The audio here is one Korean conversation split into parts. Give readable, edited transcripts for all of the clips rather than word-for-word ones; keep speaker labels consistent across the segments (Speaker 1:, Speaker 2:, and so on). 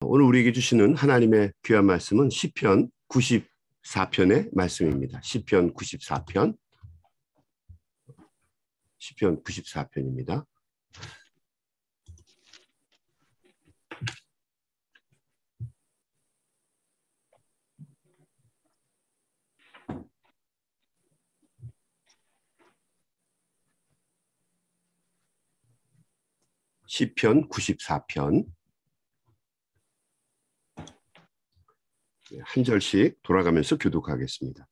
Speaker 1: 오늘 우리에게 주시는 하나님의 귀한 말씀은 시편 94편의 말씀입니다. 시편 94편. 시편 94편입니다. 시편 94편. 한 절씩 돌아가면서 교독하겠습니다.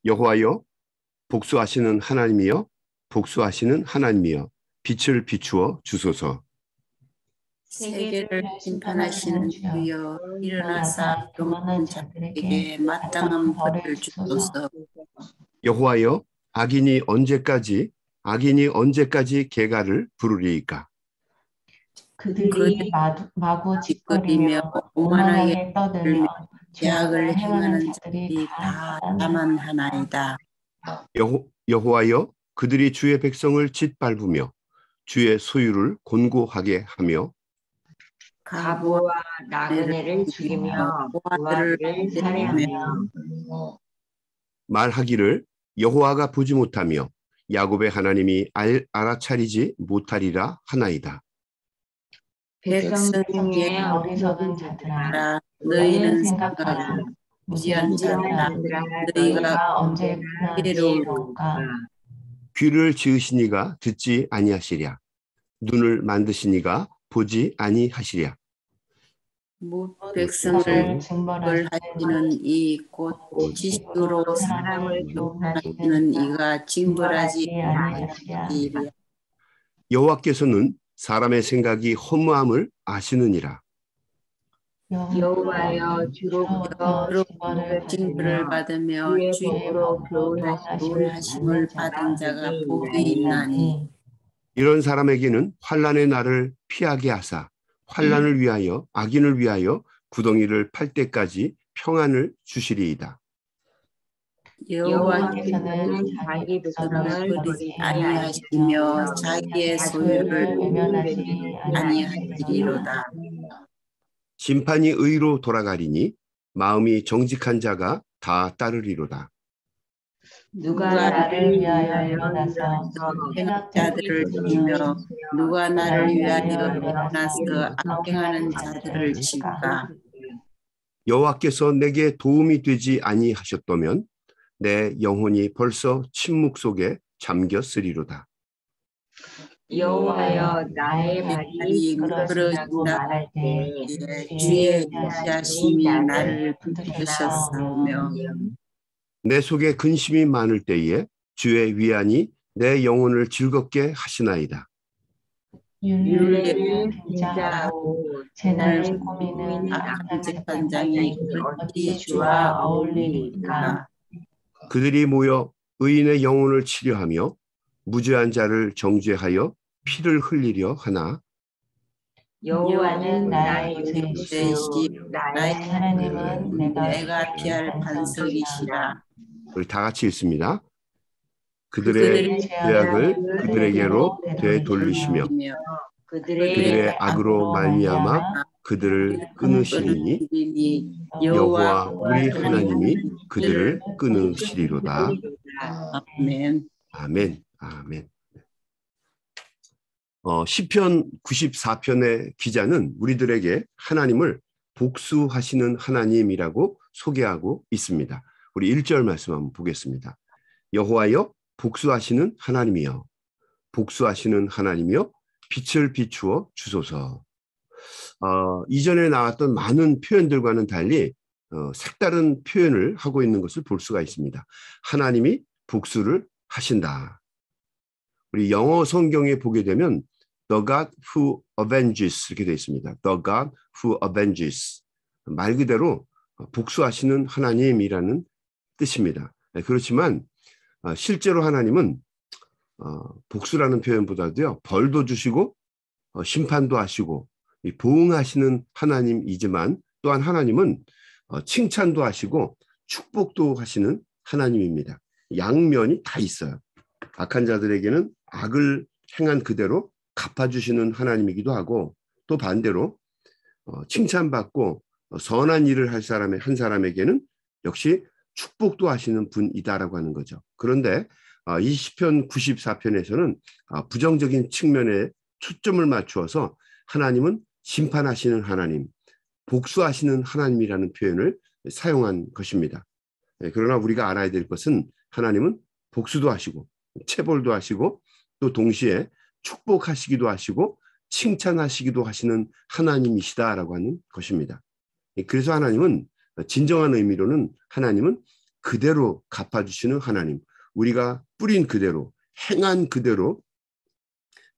Speaker 1: 여호와여, 복수하시는 하나님이여, 복수하시는 하나님이여, 빛을 비추어 주소서.
Speaker 2: 세계를 심판하시는 주여, 일어나사 교만한 자들에게 마땅한 벌을 주소서.
Speaker 1: 여호와여, 악인이 언제까지 개가를 부르리이까?
Speaker 3: 그들이 마구 짓거리며 오만하게 떠들며 죄악을 행하는 자들이 다 자만하나이다.
Speaker 1: 여호와여, 그들이 주의 백성을 짓밟으며 주의 소유를 곤고하게 하며
Speaker 4: 과부와 나그네를 죽이며 고아들을 살해하며
Speaker 1: 말하기를 여호와가 보지 못하며 야곱의 하나님이 알아차리지 못하리라 하나이다.
Speaker 4: 백성 중에 어리석은 자들아, 너희는 생각하라. 무지한 자들아, 너희가 언제나 지혜로울까?
Speaker 1: 귀를 지으시니가 듣지 아니하시랴. 눈을 만드시니가 보지 아니하시랴.
Speaker 2: 백성을 징벌하시는 이 곧 지식으로 사람을 교훈하시는 이가 징벌하지 아니하시랴.
Speaker 1: 여호와께서는 사람의 생각이 허무함을 아시느니라.
Speaker 4: 여호와여, 주로부터
Speaker 2: 징벌을 받으며 주의 법으로 교훈하심을 받은 자가 복이 있나니.
Speaker 1: 이런 사람에게는 환난의 날을 피하게 하사 환난을 위하여 악인을 위하여 구덩이를 팔 때까지 평안을 주시리이다.
Speaker 4: 여호와께서는 자기 백성을 버리지 아니하시며 자기의 소유를 외면하지 아니하시리로다.
Speaker 1: 심판이 의로 돌아가리니 마음이 정직한 자가 다 따르리로다.
Speaker 4: 누가 나를 위하여 일어나서
Speaker 2: 행악자들을 죽이며 누가 나를 위하여 일어나서 악행하는 자들을 칠까?
Speaker 1: 여호와께서 내게 도움이 되지 아니하셨다면 내 영혼이 벌써 침묵 속에 잠겼으리로다.
Speaker 4: 여호와여, 나의 발이 미끄러진다고 말할 때
Speaker 2: 주의 인자심이 나를 붙드셨으며
Speaker 1: 내 속에 근심이 많을 때에 주의 위안이 내 영혼을 즐겁게 하시나이다.
Speaker 4: 율례를 빈자하고 재난을 꾸미는 악한 재판장이 어찌 주와 어울리리까?
Speaker 1: 그들이 모여 의인의 영혼을 치려하며 무죄한 자를 정죄하여 피를 흘리려 하나.
Speaker 4: 여호와는 나의 죄이시오, 나의
Speaker 3: 하나님은
Speaker 2: 내가 피할 반석이시라.
Speaker 1: 우리 다 같이 읽습니다. 그들의 죄악을 그들에게로 되돌리시며 그들의 악으로 말미암아 그들을 끊으시리니 여호와 우리 하나님이 그들을 끊으시리로다.
Speaker 2: 아멘.
Speaker 1: 아멘. 아멘. 시편 94편의 기자는 우리들에게 하나님을 복수하시는 하나님이라고 소개하고 있습니다. 우리 1절 말씀 한번 보겠습니다. 여호와여, 복수하시는 하나님이여, 복수하시는 하나님이여, 빛을 비추어 주소서. 이전에 나왔던 많은 표현들과는 달리 색다른 표현을 하고 있는 것을 볼 수가 있습니다. 하나님이 복수를 하신다. 우리 영어 성경에 보게 되면 The God who avenges 이렇게 되어 있습니다. The God who avenges. 말 그대로 복수하시는 하나님이라는 뜻입니다. 그렇지만 실제로 하나님은 복수라는 표현보다도요, 벌도 주시고 심판도 하시고 보응하시는 하나님이지만 또한 하나님은 칭찬도 하시고 축복도 하시는 하나님입니다. 양면이 다 있어요. 악한 자들에게는 악을 행한 그대로 갚아주시는 하나님이기도 하고, 또 반대로 칭찬받고 선한 일을 할 사람의 한 사람에게는 역시 축복도 하시는 분이다라고 하는 거죠. 그런데 이 시편 94편에서는 부정적인 측면에 초점을 맞추어서 하나님은 심판하시는 하나님, 복수하시는 하나님이라는 표현을 사용한 것입니다. 그러나 우리가 알아야 될 것은 하나님은 복수도 하시고 체벌도 하시고 또 동시에 축복하시기도 하시고 칭찬하시기도 하시는 하나님이시다라고 하는 것입니다. 그래서 하나님은 진정한 의미로는 하나님은 그대로 갚아주시는 하나님, 우리가 뿌린 그대로 행한 그대로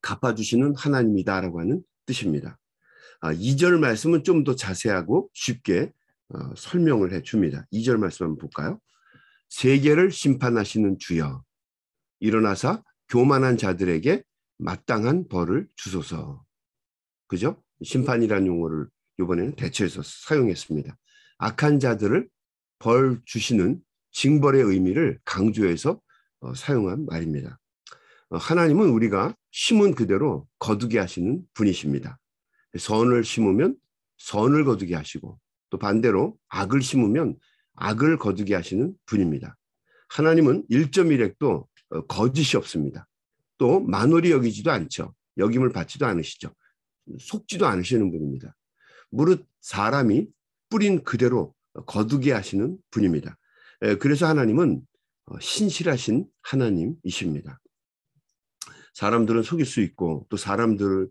Speaker 1: 갚아주시는 하나님이다라고 하는 뜻입니다. 2절 말씀은 좀 더 자세하고 쉽게 설명을 해줍니다. 2절 말씀 한번 볼까요? 세계를 심판하시는 주여 일어나사 교만한 자들에게 마땅한 벌을 주소서. 그죠? 심판이라는 용어를 이번에는 대체해서 사용했습니다. 악한 자들을 벌 주시는 징벌의 의미를 강조해서 사용한 말입니다. 하나님은 우리가 심은 그대로 거두게 하시는 분이십니다. 선을 심으면 선을 거두게 하시고 또 반대로 악을 심으면 악을 거두게 하시는 분입니다. 하나님은 1.1핵도 거짓이 없습니다. 또 만홀히 여기지도 않죠. 여김을 받지도 않으시죠. 속지도 않으시는 분입니다. 무릇 사람이 뿌린 그대로 거두게 하시는 분입니다. 그래서 하나님은 신실하신 하나님이십니다. 사람들은 속일 수 있고 또 사람들은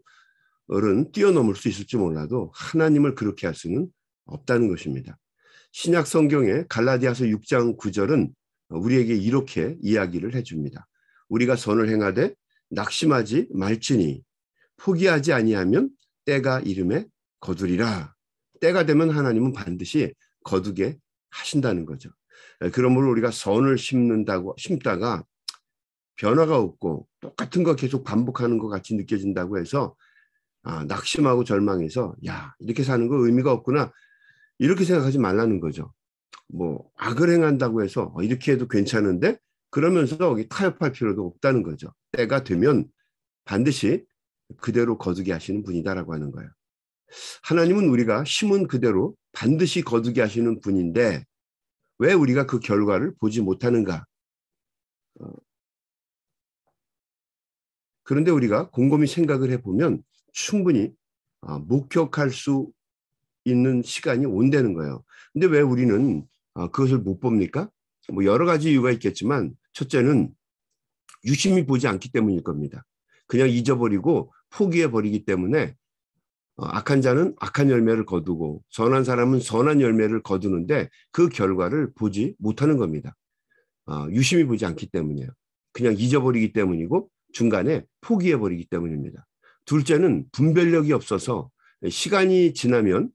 Speaker 1: 뛰어넘을 수 있을지 몰라도 하나님을 그렇게 할 수는 없다는 것입니다. 신약 성경의 갈라디아서 6장 9절은 우리에게 이렇게 이야기를 해줍니다. 우리가 선을 행하되 낙심하지 말지니 포기하지 아니하면 때가 이름에 거두리라. 때가 되면 하나님은 반드시 거두게 하신다는 거죠. 그러므로 우리가 선을 심다가 변화가 없고 똑같은 거 계속 반복하는 것 같이 느껴진다고 해서 낙심하고 절망해서 야 이렇게 사는 거 의미가 없구나 이렇게 생각하지 말라는 거죠. 뭐 악을 행한다고 해서 이렇게 해도 괜찮은데 그러면서 여기 타협할 필요도 없다는 거죠. 때가 되면 반드시 그대로 거두게 하시는 분이다라고 하는 거예요. 하나님은 우리가 심은 그대로 반드시 거두게 하시는 분인데 왜 우리가 그 결과를 보지 못하는가? 그런데 우리가 곰곰이 생각을 해보면 충분히 목격할 수 있는 시간이 온다는 거예요. 근데 왜 우리는 그것을 못 봅니까? 뭐 여러 가지 이유가 있겠지만 첫째는 유심히 보지 않기 때문일 겁니다. 그냥 잊어버리고 포기해버리기 때문에 악한 자는 악한 열매를 거두고 선한 사람은 선한 열매를 거두는데 그 결과를 보지 못하는 겁니다. 유심히 보지 않기 때문이에요. 그냥 잊어버리기 때문이고 중간에 포기해버리기 때문입니다. 둘째는 분별력이 없어서 시간이 지나면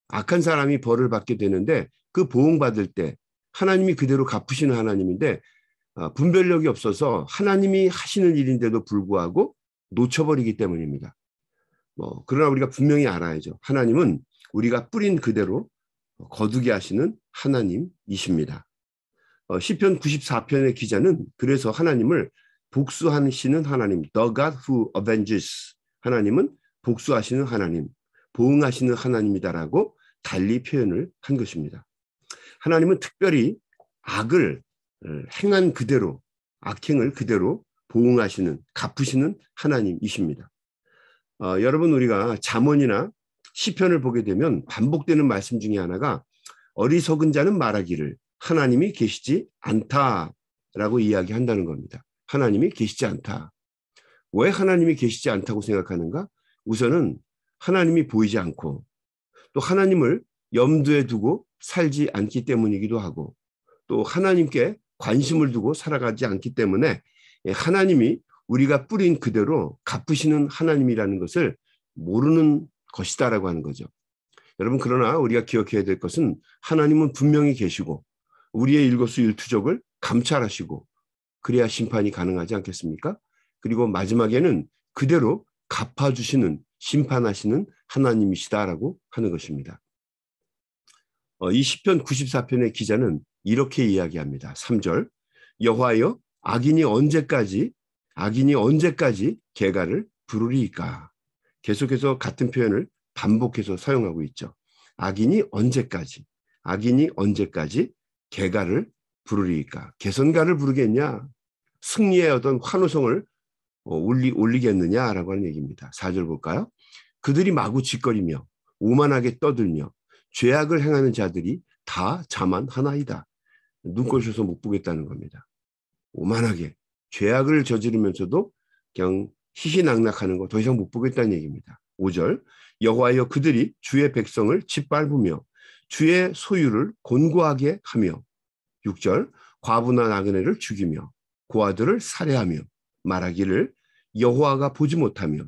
Speaker 1: 악한 사람이 벌을 받게 되는데 그 보응받을 때 하나님이 그대로 갚으시는 하나님인데 분별력이 없어서 하나님이 하시는 일인데도 불구하고 놓쳐버리기 때문입니다. 그러나 우리가 분명히 알아야죠. 하나님은 우리가 뿌린 그대로 거두게 하시는 하나님이십니다. 시편 94편의 기자는 그래서 하나님을 복수하시는 하나님, The God who avenges, 하나님은 복수하시는 하나님, 보응하시는 하나님이다라고 달리 표현을 한 것입니다. 하나님은 특별히 악을 행한 그대로, 악행을 그대로 보응하시는, 갚으시는 하나님이십니다. 여러분 우리가 잠언이나 시편을 보게 되면 반복되는 말씀 중에 하나가 어리석은 자는 말하기를 하나님이 계시지 않다라고 이야기한다는 겁니다. 하나님이 계시지 않다. 왜 하나님이 계시지 않다고 생각하는가? 우선은 하나님이 보이지 않고 또 하나님을 염두에 두고 살지 않기 때문이기도 하고 또 하나님께 관심을 두고 살아가지 않기 때문에 하나님이 우리가 뿌린 그대로 갚으시는 하나님이라는 것을 모르는 것이다라고 하는 거죠. 여러분 그러나 우리가 기억해야 될 것은 하나님은 분명히 계시고 우리의 일거수일투족을 감찰하시고 그래야 심판이 가능하지 않겠습니까? 그리고 마지막에는 그대로 갚아주시는 심판하시는 하나님이시다라고 하는 것입니다. 이 시편 94편의 기자는 이렇게 이야기합니다. 3절 여호와여 악인이 언제까지 개가를 부르리이까. 계속해서 같은 표현을 반복해서 사용하고 있죠. 악인이 언제까지 개가를 부르리까? 개선가를 부르겠냐? 승리의 어떤 환호성을 올리겠느냐라고 하는 얘기입니다. 4절 볼까요? 그들이 마구 짓거리며 오만하게 떠들며 죄악을 행하는 자들이 다 자만하나이다. 눈꼴셔서 못 보겠다는 겁니다. 오만하게 죄악을 저지르면서도 그냥 희희낙낙하는 거 더 이상 못 보겠다는 얘기입니다. 5절 여호와여 그들이 주의 백성을 짓밟으며 주의 소유를 곤고하게 하며 6절 과부나 나그네를 죽이며 고아들을 살해하며 말하기를 여호와가 보지 못하며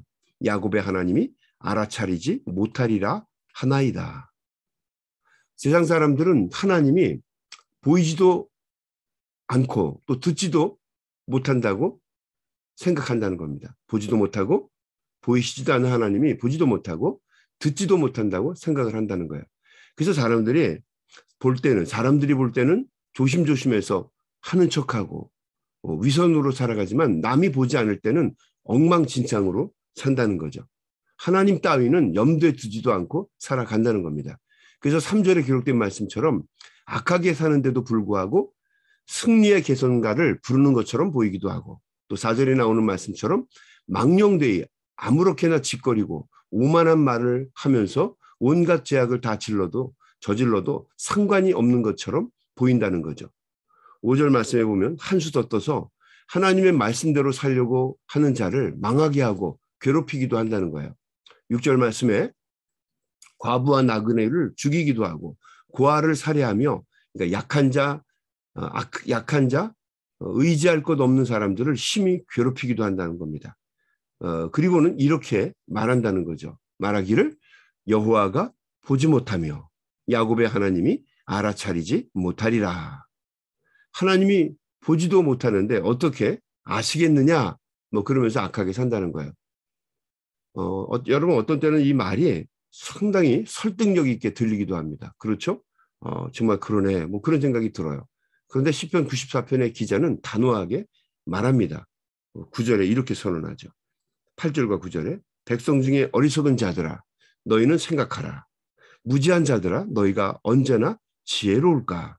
Speaker 1: 야곱의 하나님이 알아차리지 못하리라 하나이다. 세상 사람들은 하나님이 보이지도 않고 또 듣지도 못한다고 생각한다는 겁니다. 보지도 못하고 보이시지도 않는 하나님이 보지도 못하고 듣지도 못한다고 생각을 한다는 거예요. 그래서 사람들이 볼 때는 조심조심해서 하는 척하고 위선으로 살아가지만 남이 보지 않을 때는 엉망진창으로 산다는 거죠. 하나님 따위는 염두에 두지도 않고 살아간다는 겁니다. 그래서 3절에 기록된 말씀처럼 악하게 사는데도 불구하고 승리의 개선가를 부르는 것처럼 보이기도 하고 또 4절에 나오는 말씀처럼 망령되이 아무렇게나 짓거리고 오만한 말을 하면서 온갖 죄악을 다 저질러도 상관이 없는 것처럼 보인다는 거죠. 5절 말씀에 보면 한 수 더 떠서 하나님의 말씀대로 살려고 하는 자를 망하게 하고 괴롭히기도 한다는 거예요. 6절 말씀에 과부와 나그네를 죽이기도 하고 고아를 살해하며 그러니까 약한 자, 의지할 것 없는 사람들을 심히 괴롭히기도 한다는 겁니다. 그리고는 이렇게 말한다는 거죠. 말하기를 여호와가 보지 못하며 야곱의 하나님이 알아차리지 못하리라. 하나님이 보지도 못하는데 어떻게 아시겠느냐? 뭐 그러면서 악하게 산다는 거예요. 여러분 어떤 때는 이 말이 상당히 설득력 있게 들리기도 합니다. 그렇죠? 정말 그러네. 뭐 그런 생각이 들어요. 그런데 시편 94편의 기자는 단호하게 말합니다. 9절에 이렇게 선언하죠. 8절과 9절에 백성 중에 어리석은 자들아 너희는 생각하라. 무지한 자들아 너희가 언제나 지혜로울까.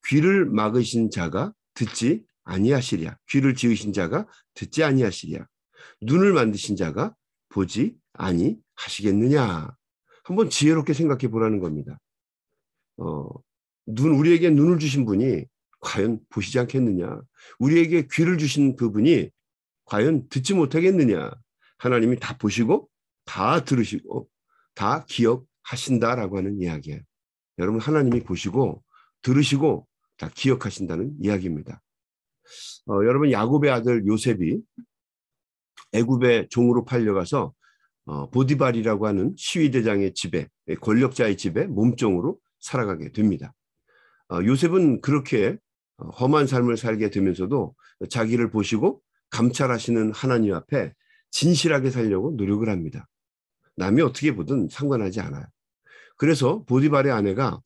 Speaker 1: 귀를 막으신 자가 듣지 아니하시랴. 귀를 지으신 자가 듣지 아니하시랴. 눈을 만드신 자가 보지 아니하시겠느냐. 한번 지혜롭게 생각해 보라는 겁니다. 우리에게 눈을 주신 분이 과연 보시지 않겠느냐. 우리에게 귀를 주신 그분이 과연 듣지 못하겠느냐. 하나님이 다 보시고 다 들으시고 다 기억하신다라고 하는 이야기예요. 여러분 하나님이 보시고 들으시고 다 기억하신다는 이야기입니다. 여러분 야곱의 아들 요셉이 애굽의 종으로 팔려가서 보디발이라고 하는 시위대장의 집에 권력자의 집에 몸종으로 살아가게 됩니다. 요셉은 그렇게 험한 삶을 살게 되면서도 자기를 보시고 감찰하시는 하나님 앞에 진실하게 살려고 노력을 합니다. 남이 어떻게 보든 상관하지 않아요. 그래서 보디발의 아내가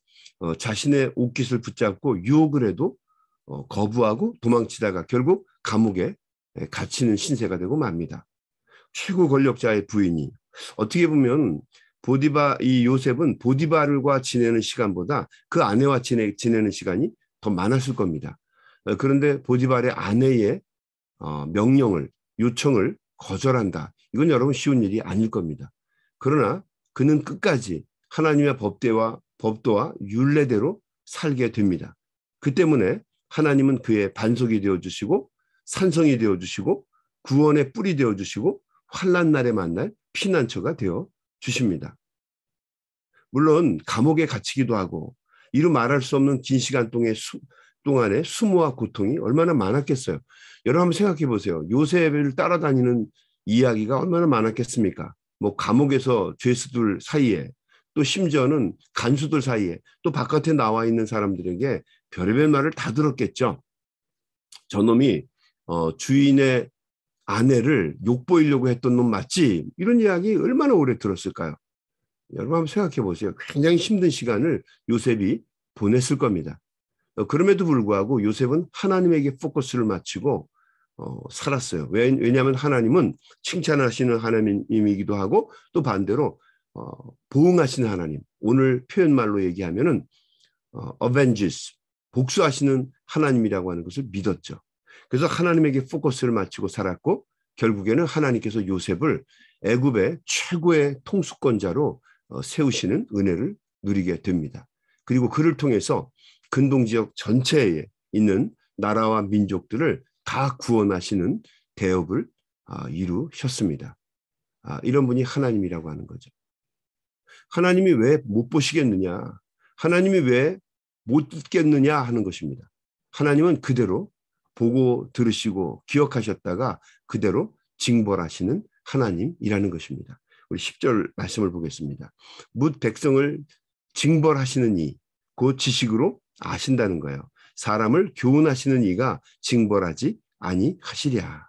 Speaker 1: 자신의 옷깃을 붙잡고 유혹을 해도 거부하고 도망치다가 결국 감옥에 갇히는 신세가 되고 맙니다. 최고 권력자의 부인이 어떻게 보면 이 요셉은 보디발과 지내는 시간보다 그 아내와 지내는 시간이 더 많았을 겁니다. 그런데 보디발의 아내의 요청을 거절한다. 이건 여러분 쉬운 일이 아닐 겁니다. 그러나 그는 끝까지 하나님의 법도와 율례대로 살게 됩니다. 그 때문에 하나님은 그의 반석이 되어주시고 산성이 되어주시고 구원의 뿔이 되어주시고 환난 날에 만날 피난처가 되어주십니다. 물론 감옥에 갇히기도 하고 이루 말할 수 없는 긴 시간 동안의 수모와 고통이 얼마나 많았겠어요. 여러분 한번 생각해 보세요. 요셉을 따라다니는 이야기가 얼마나 많았겠습니까? 뭐 감옥에서 죄수들 사이에 또 심지어는 간수들 사이에 또 바깥에 나와 있는 사람들에게 별의별 말을 다 들었겠죠. 저놈이 주인의 아내를 욕보이려고 했던 놈 맞지? 이런 이야기 얼마나 오래 들었을까요? 여러분 한번 생각해 보세요. 굉장히 힘든 시간을 요셉이 보냈을 겁니다. 그럼에도 불구하고 요셉은 하나님에게 포커스를 맞추고 살았어요. 왜냐하면 하나님은 칭찬하시는 하나님이기도 하고 또 반대로 보응하시는 하나님, 오늘 표현말로 얘기하면은 avenges, 복수하시는 하나님이라고 하는 것을 믿었죠. 그래서 하나님에게 포커스를 맞추고 살았고 결국에는 하나님께서 요셉을 애굽의 최고의 통수권자로 세우시는 은혜를 누리게 됩니다. 그리고 그를 통해서 근동 지역 전체에 있는 나라와 민족들을 다 구원하시는 대업을 이루셨습니다. 이런 분이 하나님이라고 하는 거죠. 하나님이 왜 못 보시겠느냐? 하나님이 왜 못 듣겠느냐 하는 것입니다. 하나님은 그대로 보고 들으시고 기억하셨다가 그대로 징벌하시는 하나님이라는 것입니다. 우리 10절 말씀을 보겠습니다. 뭇 백성을 징벌하시는 이, 그 지식으로 아신다는 거예요. 사람을 교훈하시는 이가 징벌하지 아니하시랴.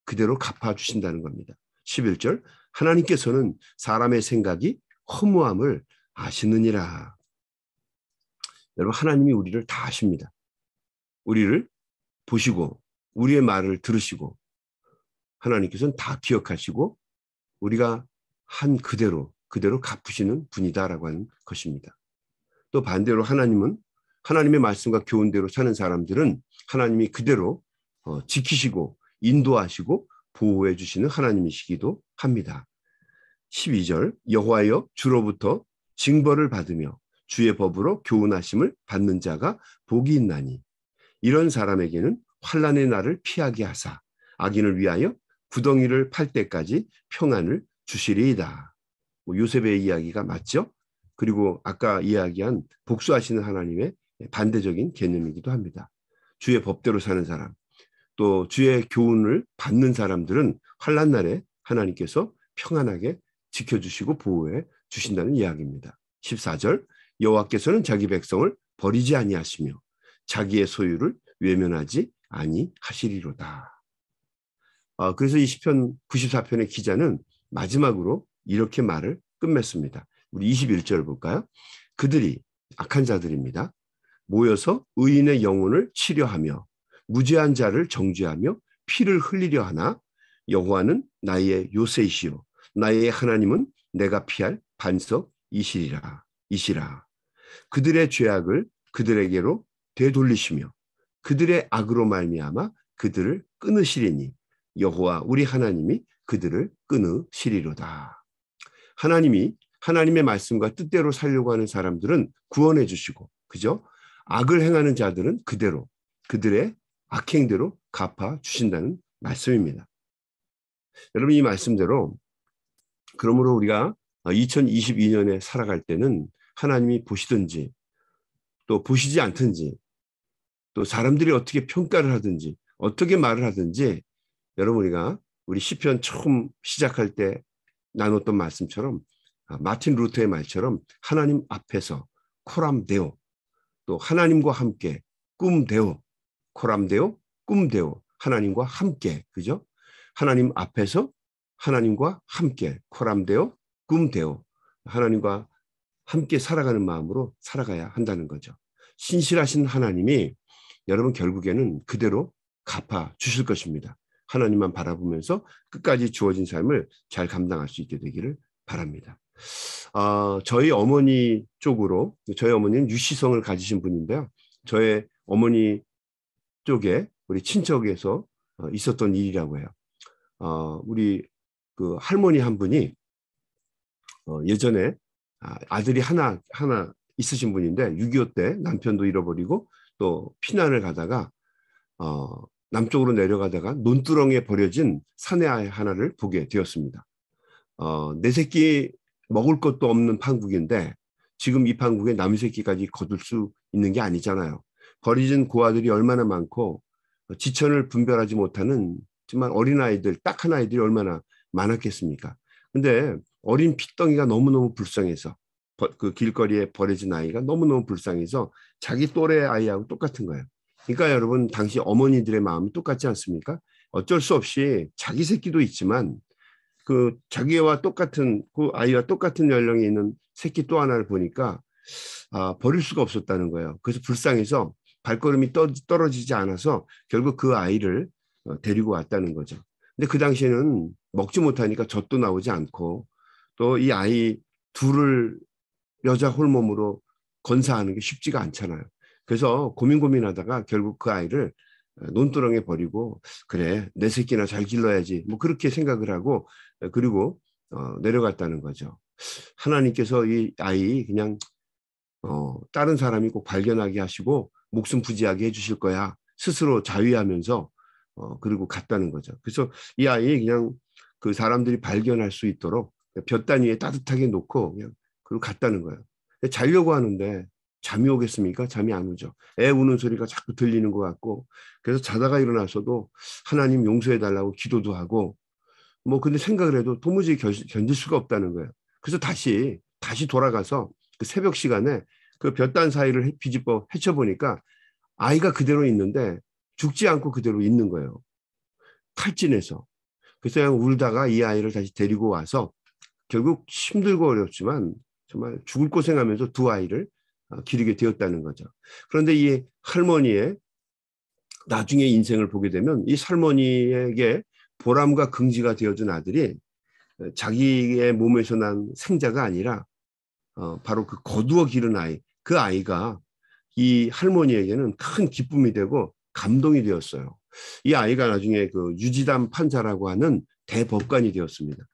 Speaker 1: 그대로 갚아주신다는 겁니다. 11절, 하나님께서는 사람의 생각이 허무함을 아시느니라. 여러분, 하나님이 우리를 다 아십니다. 우리를 보시고 우리의 말을 들으시고 하나님께서는 다 기억하시고 우리가 한 그대로 갚으시는 분이다라고 하는 것입니다. 또 반대로 하나님은 하나님의 말씀과 교훈대로 사는 사람들은 하나님이 그대로 지키시고 인도하시고 보호해 주시는 하나님이시기도 합니다. 12절, 여호와여 주로부터 징벌을 받으며 주의 법으로 교훈하심을 받는 자가 복이 있나니 이런 사람에게는 환난의 날을 피하게 하사 악인을 위하여 구덩이를 팔 때까지 평안을 주시리이다. 요셉의 이야기가 맞죠? 그리고 아까 이야기한 복수하시는 하나님의 반대적인 개념이기도 합니다. 주의 법대로 사는 사람, 또 주의 교훈을 받는 사람들은 환난 날에 하나님께서 평안하게 지켜주시고 보호해 주신다는 이야기입니다. 14절, 여호와께서는 자기 백성을 버리지 아니하시며 자기의 소유를 외면하지 아니하시리로다. 그래서 이 시편 94편의 기자는 마지막으로 이렇게 말을 끝맺습니다. 우리 21절 볼까요? 그들이 악한 자들입니다. 모여서 의인의 영혼을 치려하며 무죄한 자를 정죄하며 피를 흘리려 하나 여호와는 나의 요새이시요 나의 하나님은 내가 피할 반석이시라. 그들의 죄악을 그들에게로 되돌리시며 그들의 악으로 말미암아 그들을 끊으시리니 여호와 우리 하나님이 그들을 끊으시리로다. 하나님이 하나님의 말씀과 뜻대로 살려고 하는 사람들은 구원해 주시고, 그죠? 악을 행하는 자들은 그대로 그들의 악행대로 갚아 주신다는 말씀입니다. 여러분, 이 말씀대로 그러므로 우리가 2022년에 살아갈 때는 하나님이 보시든지 또 보시지 않든지 또 사람들이 어떻게 평가를 하든지 어떻게 말을 하든지 여러분, 우리 시편 처음 시작할 때 나눴던 말씀처럼 마틴 루터의 말처럼 하나님 앞에서 코람데오, 또 하나님과 함께 꿈데오, 코람데오, 꿈데오, 하나님과 함께, 그죠? 하나님 앞에서 하나님과 함께 코람데오, 꿈데오, 하나님과 함께 살아가는 마음으로 살아가야 한다는 거죠. 신실하신 하나님이 여러분 결국에는 그대로 갚아 주실 것입니다. 하나님만 바라보면서 끝까지 주어진 삶을 잘 감당할 수 있게 되기를 바랍니다. 저희 어머니 쪽으로, 저희 어머니는 유시성을 가지신 분인데요. 저의 어머니 쪽에 우리 친척에서 있었던 일이라고 해요. 우리 그 할머니 한 분이 예전에 아들이 하나 있으신 분인데 6.25 때 남편도 잃어버리고 또 피난을 가다가 남쪽으로 내려가다가 논두렁에 버려진 사내 하나를 보게 되었습니다. 내 새끼 먹을 것도 없는 판국인데 지금 이 판국에 남의 새끼까지 거둘 수 있는 게 아니잖아요. 버려진 고아들이 얼마나 많고 지천을 분별하지 못하는 정말 어린아이들, 딱한 아이들이 얼마나 많았겠습니까? 근데 어린 핏덩이가 너무너무 불쌍해서 그 길거리에 버려진 아이가 너무너무 불쌍해서 자기 또래 아이하고 똑같은 거예요. 그러니까 여러분, 당시 어머니들의 마음이 똑같지 않습니까? 어쩔 수 없이 자기 새끼도 있지만 그 자기와 똑같은 그 아이와 똑같은 연령에 있는 새끼 또 하나를 보니까 버릴 수가 없었다는 거예요. 그래서 불쌍해서 발걸음이 떨어지지 않아서 결국 그 아이를 데리고 왔다는 거죠. 근데 그 당시에는 먹지 못하니까 젖도 나오지 않고 또 이 아이 둘을 여자 홀몸으로 건사하는 게 쉽지가 않잖아요. 그래서 고민하다가 결국 그 아이를 논두렁에 버리고 그래 내 새끼나 잘 길러야지 뭐 그렇게 생각을 하고 그리고 내려갔다는 거죠. 하나님께서 이 아이 그냥 다른 사람이 꼭 발견하게 하시고 목숨 부지하게 해주실 거야. 스스로 자위하면서 그리고 갔다는 거죠. 그래서 이 아이 그냥 그 사람들이 발견할 수 있도록 볕단 위에 따뜻하게 놓고 그냥 그리고 갔다는 거예요. 자려고 하는데 잠이 오겠습니까? 잠이 안 오죠. 애 우는 소리가 자꾸 들리는 것 같고 그래서 자다가 일어나서도 하나님 용서해달라고 기도도 하고 뭐 근데 생각을 해도 도무지 견딜 수가 없다는 거예요. 그래서 다시 돌아가서 그 새벽 시간에 그 볕단 사이를 뒤집어 헤쳐보니까 아이가 그대로 있는데 죽지 않고 그대로 있는 거예요. 탈진해서. 그래서 그냥 울다가 이 아이를 다시 데리고 와서 결국 힘들고 어렵지만 정말 죽을 고생하면서 두 아이를 기르게 되었다는 거죠. 그런데 이 할머니의 나중에 인생을 보게 되면 이 할머니에게 보람과 긍지가 되어준 아들이 자기의 몸에서 난 생자가 아니라 바로 그 거두어 기른 아이, 그 아이가 이 할머니에게는 큰 기쁨이 되고 감동이 되었어요. 이 아이가 나중에 그 유지담 판사라고 하는 대법관이 되었습니다.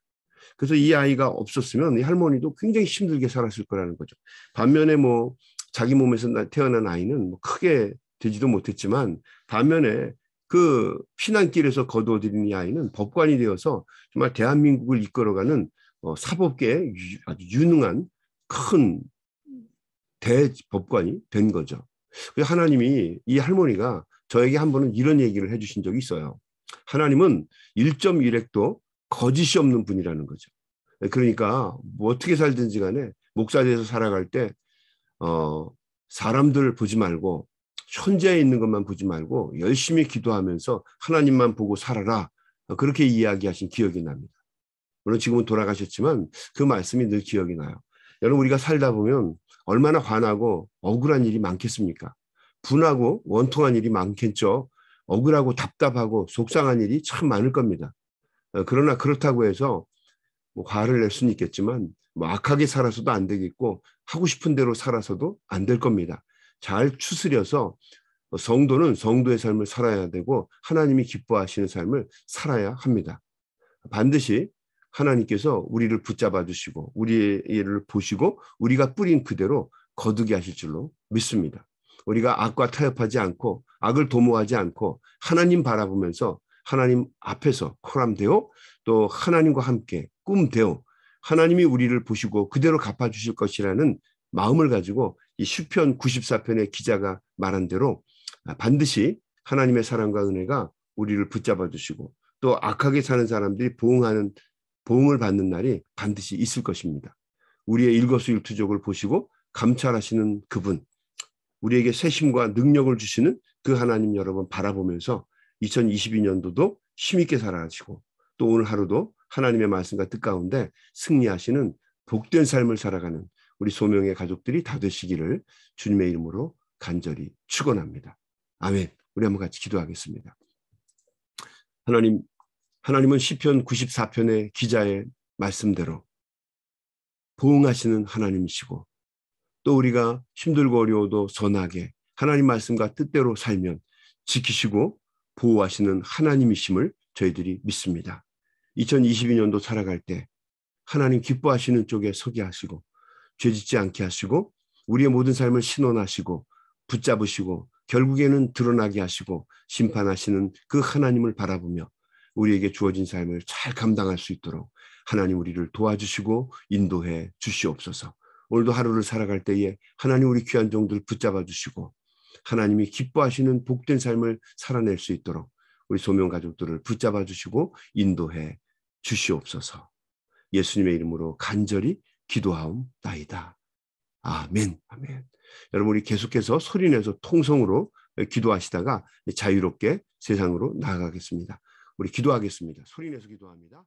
Speaker 1: 그래서 이 아이가 없었으면 이 할머니도 굉장히 힘들게 살았을 거라는 거죠. 반면에 뭐 자기 몸에서 태어난 아이는 뭐 크게 되지도 못했지만 반면에 그 피난길에서 거두어들인 이 아이는 법관이 되어서 정말 대한민국을 이끌어가는 사법계에 아주 유능한 큰 대법관이 된 거죠. 그래서 하나님이 이 할머니가 저에게 한 번은 이런 얘기를 해주신 적이 있어요. 하나님은 1.1핵도 거짓이 없는 분이라는 거죠. 그러니까 뭐 어떻게 살든지 간에 목사돼서 살아갈 때 사람들 보지 말고 현재에 있는 것만 보지 말고 열심히 기도하면서 하나님만 보고 살아라. 그렇게 이야기하신 기억이 납니다. 물론 지금은 돌아가셨지만 그 말씀이 늘 기억이 나요. 여러분 우리가 살다 보면 얼마나 화나고 억울한 일이 많겠습니까? 분하고 원통한 일이 많겠죠. 억울하고 답답하고 속상한 일이 참 많을 겁니다. 그러나 그렇다고 해서 뭐 화를 낼 수는 있겠지만 뭐 악하게 살아서도 안 되겠고 하고 싶은 대로 살아서도 안 될 겁니다. 잘 추스려서 성도는 성도의 삶을 살아야 되고 하나님이 기뻐하시는 삶을 살아야 합니다. 반드시 하나님께서 우리를 붙잡아 주시고 우리의 일을 보시고 우리가 뿌린 그대로 거두게 하실 줄로 믿습니다. 우리가 악과 타협하지 않고 악을 도모하지 않고 하나님 바라보면서 하나님 앞에서 코람되어 또 하나님과 함께 꿈되어 하나님이 우리를 보시고 그대로 갚아주실 것이라는 마음을 가지고 이 시편 94편의 기자가 말한 대로 반드시 하나님의 사랑과 은혜가 우리를 붙잡아 주시고 또 악하게 사는 사람들이 보응을 받는 날이 반드시 있을 것입니다. 우리의 일거수일투족을 보시고 감찰하시는 그분, 우리에게 새심과 능력을 주시는 그 하나님 여러분 바라보면서 2022년도도 힘있게 살아가시고 또 오늘 하루도 하나님의 말씀과 뜻 가운데 승리하시는 복된 삶을 살아가는 우리 소명의 가족들이 다 되시기를 주님의 이름으로 간절히 축원합니다. 아멘. 우리 한번 같이 기도하겠습니다. 하나님은 시편 94편의 기자의 말씀대로 보응하시는 하나님이시고 또 우리가 힘들고 어려워도 선하게 하나님 말씀과 뜻대로 살면 지키시고 보호하시는 하나님이심을 저희들이 믿습니다. 2022년도 살아갈 때 하나님 기뻐하시는 쪽에 서게 하시고 죄짓지 않게 하시고 우리의 모든 삶을 신원하시고 붙잡으시고 결국에는 드러나게 하시고 심판하시는 그 하나님을 바라보며 우리에게 주어진 삶을 잘 감당할 수 있도록 하나님 우리를 도와주시고 인도해 주시옵소서. 오늘도 하루를 살아갈 때에 하나님 우리 귀한 종들 붙잡아 주시고 하나님이 기뻐하시는 복된 삶을 살아낼 수 있도록 우리 소명 가족들을 붙잡아 주시고 인도해 주시옵소서. 예수님의 이름으로 간절히 기도하옵나이다. 아멘. 아멘. 여러분 우리 계속해서 소리내서 통성으로 기도하시다가 자유롭게 세상으로 나아가겠습니다. 우리 기도하겠습니다. 소리내서 기도합니다.